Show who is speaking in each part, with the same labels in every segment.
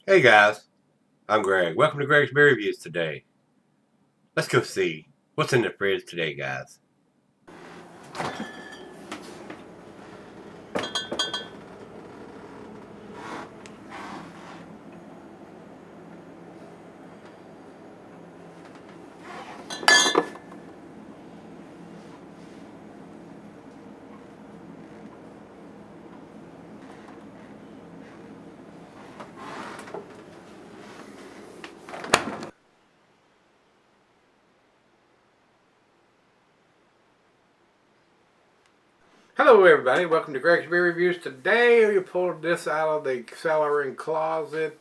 Speaker 1: Hey guys, I'm Greg. Welcome to Gregsbeerreviews today. Let's go see what's in the fridge today, guys. Hello everybody, welcome to Gregsbeerreviews. Today we pulled this out of the cellaring closet.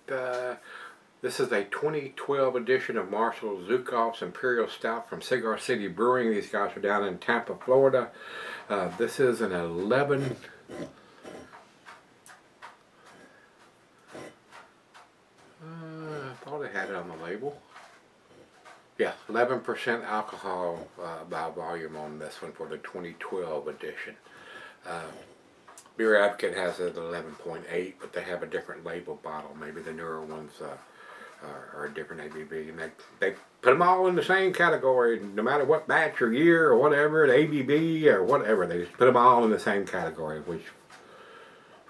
Speaker 1: This is a 2012 edition of Marshal Zhukov's Imperial Stout from Cigar City Brewing. These guys are down in Tampa, Florida. This is an 11... I thought it had it on the label. Yeah, 11% alcohol by volume on this one for the 2012 edition. Beer Advocate has it at 11.8, but they have a different label bottle. Maybe the newer ones are a different ABV. And they put them all in the same category, no matter what batch or year or whatever, the ABV or whatever. They just put them all in the same category, which is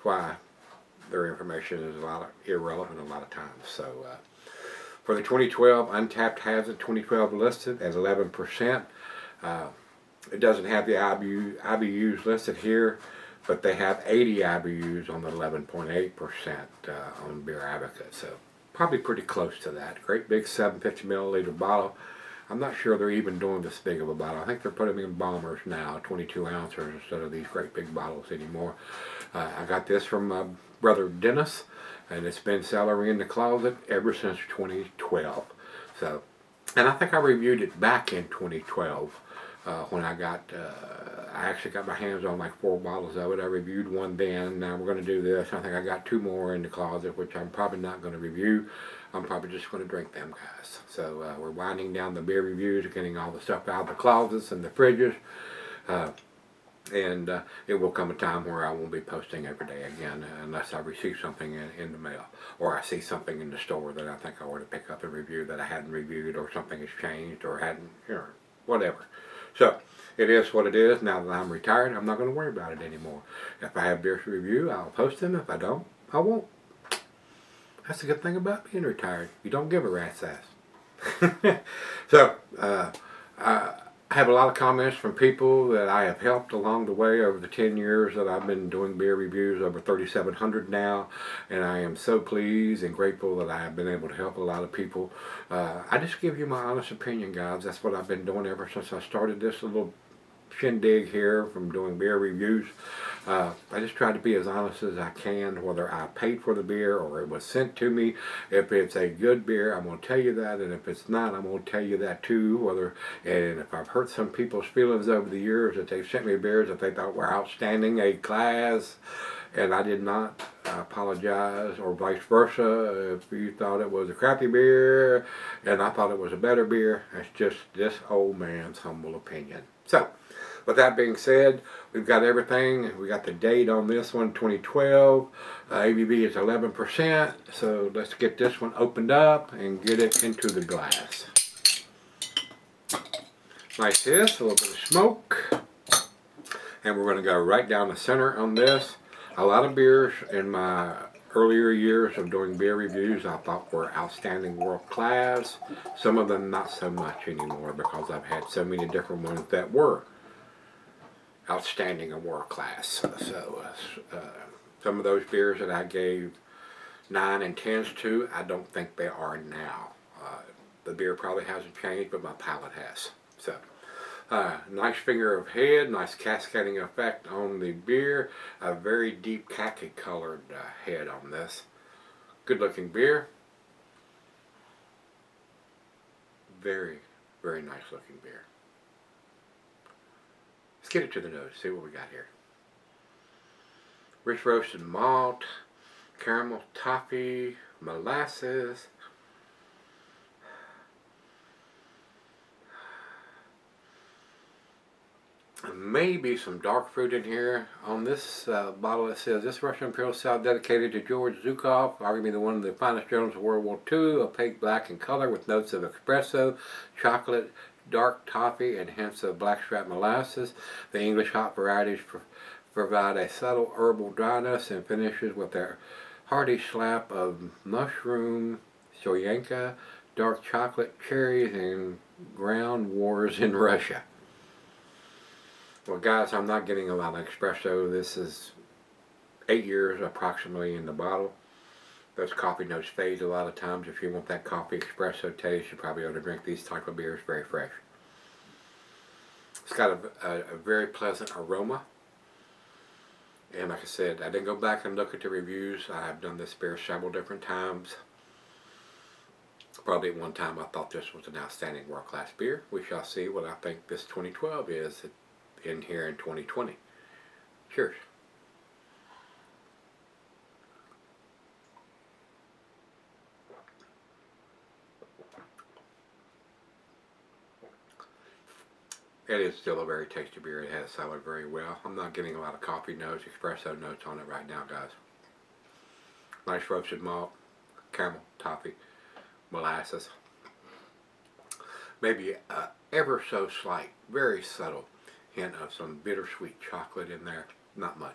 Speaker 1: why their information is irrelevant a lot of times. So for the 2012, Untapped has it 2012 listed at 11%. It doesn't have the IBUs listed here, but they have 80 IBUs on the 11.8% on Beer Advocate, so probably pretty close to that. Great big 750 milliliter bottle. I'm not sure they're even doing this big of a bottle. I think they're putting them in bombers now, 22 ounces instead of these great big bottles anymore. I got this from my brother Dennis, and it's been cellaring in the closet ever since 2012. So, and I think I reviewed it back in 2012. When I actually got my hands on like 4 bottles of it. I reviewed one then. Now we're going to do this. I think I got 2 more in the closet, which I'm probably not going to review. I'm probably just going to drink them, guys. So we're winding down the beer reviews, getting all the stuff out of the closets and the fridges. And it will come a time where I won't be posting every day again unless I receive something in the mail, or I see something in the store that I think I ought to pick up and review that I hadn't reviewed, or something has changed, or hadn't, whatever. So, it is what it is. Now that I'm retired, I'm not going to worry about it anymore. If I have beers to review, I'll post them. If I don't, I won't. That's the good thing about being retired. You don't give a rat's ass. So, I have a lot of comments from people that I have helped along the way over the 10 years that I've been doing beer reviews, over 3,700 now, and I am so pleased and grateful that I have been able to help a lot of people. I just give you my honest opinion, guys. That's what I've been doing ever since I started this little shindig here from doing beer reviews. I just try to be as honest as I can, whether I paid for the beer or it was sent to me. If it's a good beer, I'm going to tell you that, and if it's not, I'm going to tell you that too. And if I've hurt some people's feelings over the years that they've sent me beers that they thought were outstanding A class, and I did not, I apologize, or vice versa. If you thought it was a crappy beer and I thought it was a better beer, that's just this old man's humble opinion. So, with that being said, we've got everything. We got the date on this one, 2012. ABV is 11%. So let's get this one opened up and get it into the glass. Like this, a little bit of smoke. And we're going to go right down the center on this. A lot of beers in my earlier years of doing beer reviews I thought were outstanding, world class. Some of them not so much anymore because I've had so many different ones that were outstanding and world class. So some of those beers that I gave 9 and 10s to, I don't think they are now. The beer probably hasn't changed, but my palate has. So nice finger of head, nice cascading effect on the beer, a very deep khaki colored head on this. Good looking beer. Very, very nice looking beer. Let's get it to the nose, see what we got here. Rich roasted malt, caramel toffee, molasses. maybe some dark fruit in here. On this bottle it says, this Russian Imperial Stout dedicated to George Zhukov, arguably one of the finest generals of World War II, opaque black in color with notes of espresso, chocolate, dark toffee, and hints of blackstrap molasses. The English hop varieties provide a subtle herbal dryness and finishes with their hearty slap of mushroom, soyanka, dark chocolate, cherries, and ground wars in Russia. Well guys, I'm not getting a lot of espresso. This is 8 years approximately in the bottle. Those coffee notes fade a lot of times. If you want that coffee espresso taste, you probably ought to drink these type of beers very fresh. It's got a very pleasant aroma. And like I said, I didn't go back and look at the reviews. I have done this beer several different times. Probably at one time I thought this was an outstanding world-class beer. We shall see what I think this 2012 is in here in 2020. Cheers. It is still a very tasty beer. It has soured very well. I'm not getting a lot of coffee notes, espresso notes on it right now, guys. Nice roasted malt, caramel, toffee, molasses. Maybe ever so slight, very subtle hint of some bittersweet chocolate in there. Not much.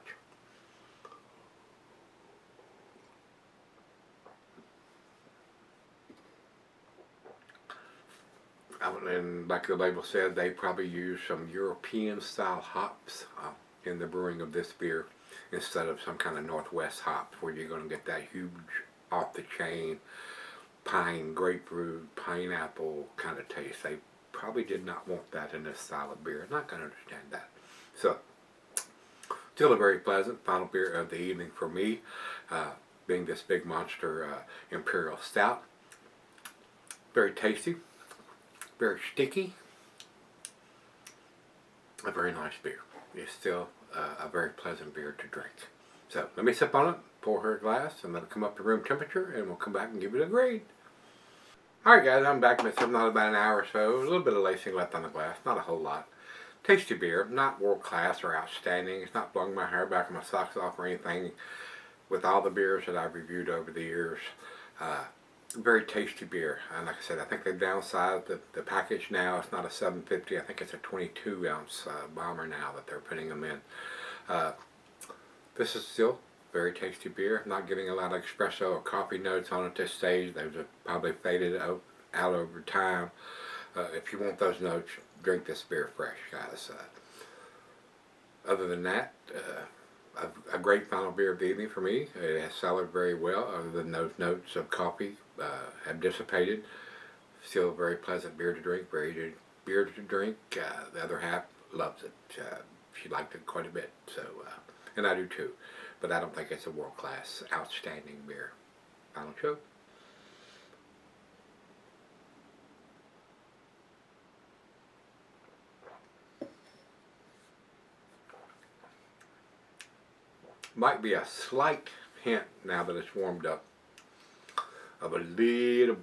Speaker 1: And like the label said, they probably use some European style hops in the brewing of this beer instead of some kind of Northwest hops where you're going to get that huge off the chain pine, grapefruit, pineapple kind of taste. They probably did not want that in this style of beer. I'm not going to understand that. So, still a very pleasant final beer of the evening for me, being this big monster Imperial Stout. Very tasty, very sticky, a very nice beer. It's still a very pleasant beer to drink. So let me sip on it, pour her a glass, and let it come up to room temperature, and we'll come back and give it a grade. Alright guys, I'm back with something, not about an hour or so. A little bit of lacing left on the glass, not a whole lot. Tasty beer, not world class or outstanding. It's not blowing my hair back and my socks off or anything. With all the beers that I've reviewed over the years, very tasty beer. And like I said, I think they've downsized the package now. It's not a 750, I think it's a 22 ounce bomber now that they're putting them in. This is still very tasty beer. Not getting a lot of espresso or coffee notes on it at this stage. They've probably faded out over time. If you want those notes, drink this beer fresh, guys. Other than that, a great final beer of the evening for me. It has soured very well, other than those notes of coffee have dissipated. Still a very pleasant beer to drink, very beer to drink. The other half loves it. She liked it quite a bit, so and I do too. But I don't think it's a world-class, outstanding beer. Final show. Might be a slight hint, now that it's warmed up, of a little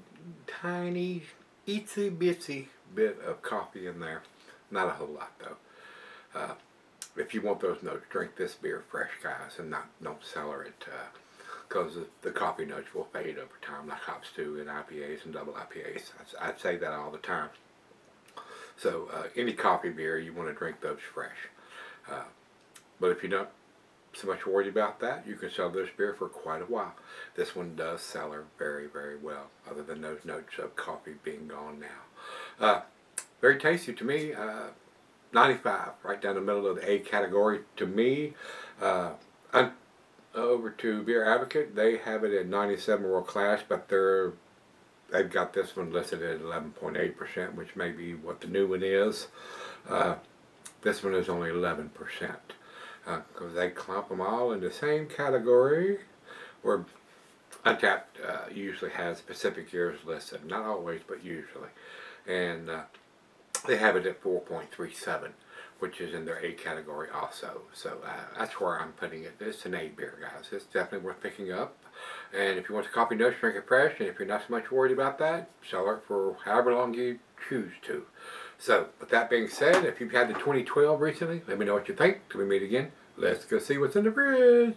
Speaker 1: tiny, itsy bitsy bit of coffee in there. Not a whole lot though. If you want those notes, drink this beer fresh, guys, and don't cellar it, because the coffee notes will fade over time, like hops do in IPAs and double IPAs. I'd say that all the time. So any coffee beer, you want to drink those fresh. But if you don't so much worried about that, you can sell this beer for quite a while. This one does cellar very, very well, other than those notes of coffee being gone now. Very tasty to me. 95, right down the middle of the A category to me. Over to Beer Advocate, they have it at 97 world class, but they've got this one listed at 11.8%, which may be what the new one is. This one is only 11%. Because they clump them all in the same category, where Untapped usually has specific years listed. Not always, but usually. And they have it at 4.37, which is in their A category also. So that's where I'm putting it. It's an A beer, guys. It's definitely worth picking up. And if you want the coffee notes, drink it fresh. And if you're not so much worried about that, sell it for however long you choose to. So, with that being said, if you've had the 2012 recently, let me know what you think. Till we meet again, let's go see what's in the fridge.